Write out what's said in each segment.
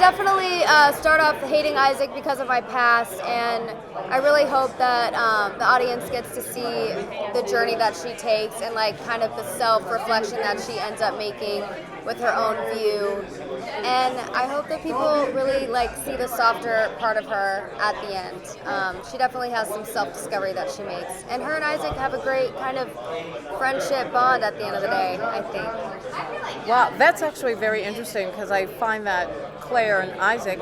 definitely start off hating Isaac because of my past, and I really hope that the audience gets to see the journey that she takes and like kind of the self-reflection that she ends up making with her own view. And I hope that people really like see the softer part of her at the end. She definitely has some self-discovery that she makes, and her and Isaac have a great kind of friendship bond at the end of the day, I think. Wow, that's actually very interesting because I find that Claire and Isaac,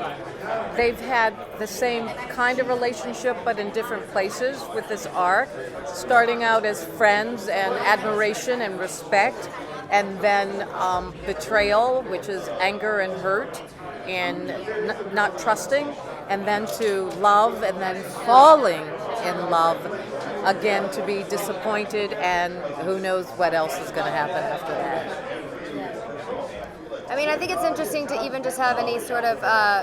they've had the same kind of relationship but in different places with this arc, starting out as friends and admiration and respect, and then betrayal, which is anger and hurt and not trusting, and then to love, and then falling in love again, to be disappointed, and who knows what else is going to happen after that. I mean, I think it's interesting to even just have any sort of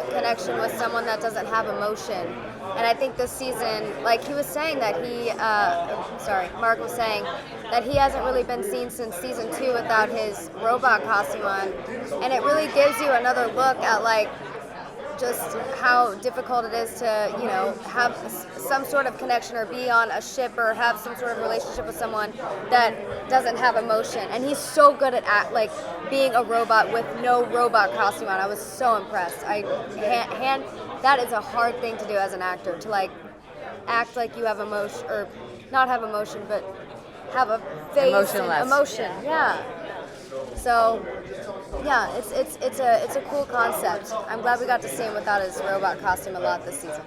connection with someone that doesn't have emotion. And I think this season, like he was saying that Mark was saying that he hasn't really been seen since season 2 without his robot costume on. And it really gives you another look at like just how difficult it is to, you know, have some sort of connection or be on a ship or have some sort of relationship with someone that doesn't have emotion. And he's so good at like being a robot with no robot costume on. I was so impressed. That is a hard thing to do as an actor, to like act like you have emotion, or not have emotion, but have a face and emotion. Yeah. So, yeah, it's a cool concept. I'm glad we got to see him without his robot costume a lot this season.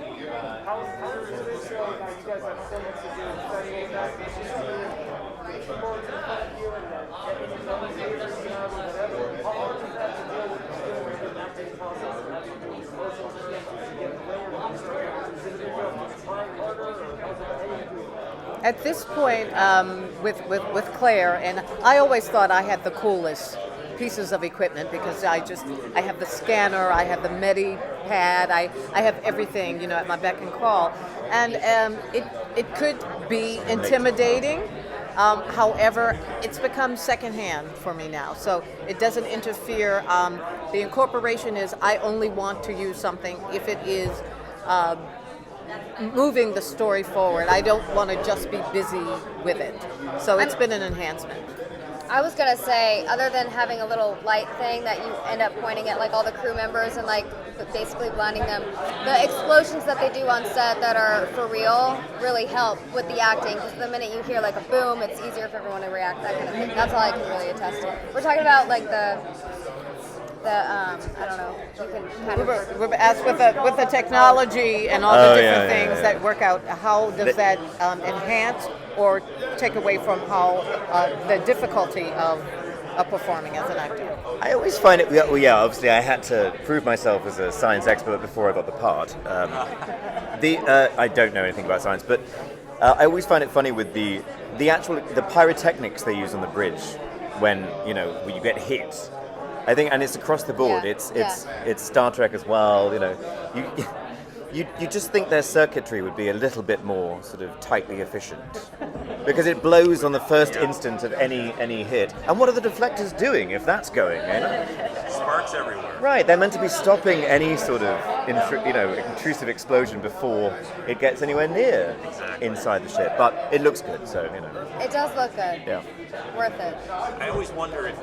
At this point, with Claire, and I always thought I had the coolest pieces of equipment because I have the scanner, I have the Medi-Pad, I have everything, you know, at my beck and call, and it could be intimidating. However, it's become secondhand for me now, so it doesn't interfere. The incorporation is I only want to use something if it is moving the story forward. I don't want to just be busy with it. So it's been an enhancement. I was going to say, other than having a little light thing that you end up pointing at like all the crew members and like basically blinding them, the explosions that they do on set that are for real really help with the acting, because the minute you hear like a boom, it's easier for everyone to react, that kind of thing. That's all I can really attest to. We're talking about like the I don't know, you can kind of... We're asked with the technology and all the different things that work out, how does that enhance or take away from how the difficulty of performing as an actor? I always find it, obviously I had to prove myself as a science expert before I got the part. I don't know anything about science, but I always find it funny with the pyrotechnics they use on the bridge when you get hit. I think, and it's across the board. It's Star Trek as well. You know, you just think their circuitry would be a little bit more sort of tightly efficient, because it blows on the first instant of any hit. And what are the deflectors doing if that's going? Sparks everywhere. Right, they're meant to be stopping any sort of intrusive explosion before it gets anywhere near inside the ship. But it looks good, so It does look good. Yeah. Worth it. I always wonder if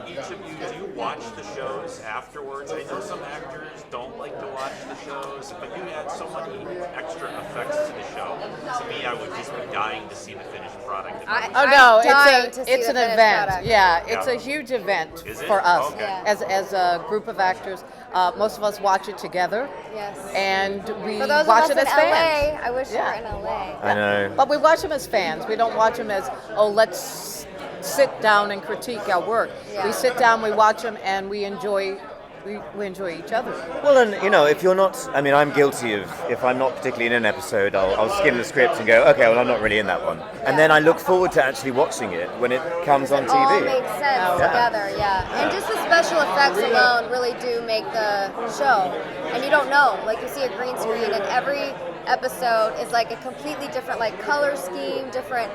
each of you, do you watch the shows afterwards? I know some actors don't like to watch the shows, but you add so many extra effects to the show. To me, I would just be dying to see the finished product. It's an event. Product. Yeah, it's a huge event for us as a group of actors. Most of us watch it together. Yes. And we For those watch of us it as in fans. LA, I wish we were in LA. I know. But we watch them as fans. We don't watch them as, let's sit down and critique our work. Yeah. We sit down, we watch them, and we enjoy each other. Well, and if you're not, I'm guilty of, if I'm not particularly in an episode, I'll skim the script and go, okay, well, I'm not really in that one. And then I look forward to actually watching it when it comes on TV. It all makes sense together, And just the special effects alone really do make the show. And you don't know, like you see a green screen, and every episode is like a completely different like color scheme, different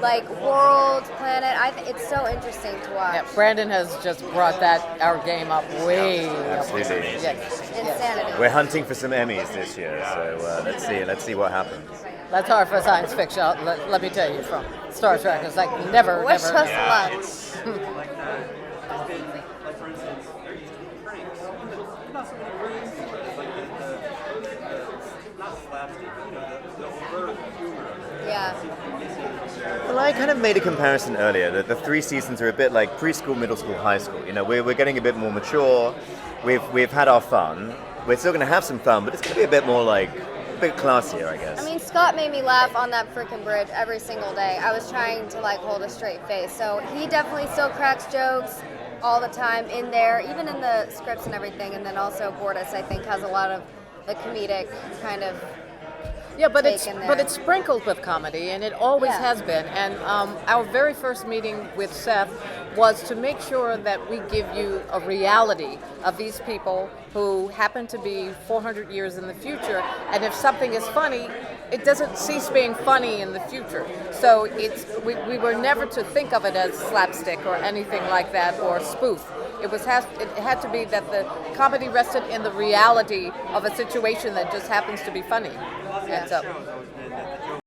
like world, planet. It's so interesting to watch. Yeah, Brandon has just brought our game up way up. Absolutely. Yes. Insanity. We're hunting for some Emmys this year, so let's see what happens. That's hard for science fiction. Let me tell you, from Star Trek, it's like never. Wish us luck. It's Yeah. Well, I kind of made a comparison earlier that the 3 seasons are a bit like preschool, middle school, high school. You know, we're getting a bit more mature. We've had our fun. We're still going to have some fun, but it's going to be a bit more like a bit classier, I guess. I mean, Scott made me laugh on that freaking bridge every single day. I was trying to like hold a straight face. So he definitely still cracks jokes all the time in there, even in the scripts and everything. And then also Bordas, I think, has a lot of the comedic kind of. Yeah, but take in there. it's sprinkled with comedy, and it always Yeah. has been. And our very first meeting with Seth was to make sure that we give you a reality of these people who happen to be 400 years in the future. And if something is funny, it doesn't cease being funny in the future. So we were never to think of it as slapstick or anything like that or spoof. It had to be that the comedy rested in the reality of a situation that just happens to be funny. And so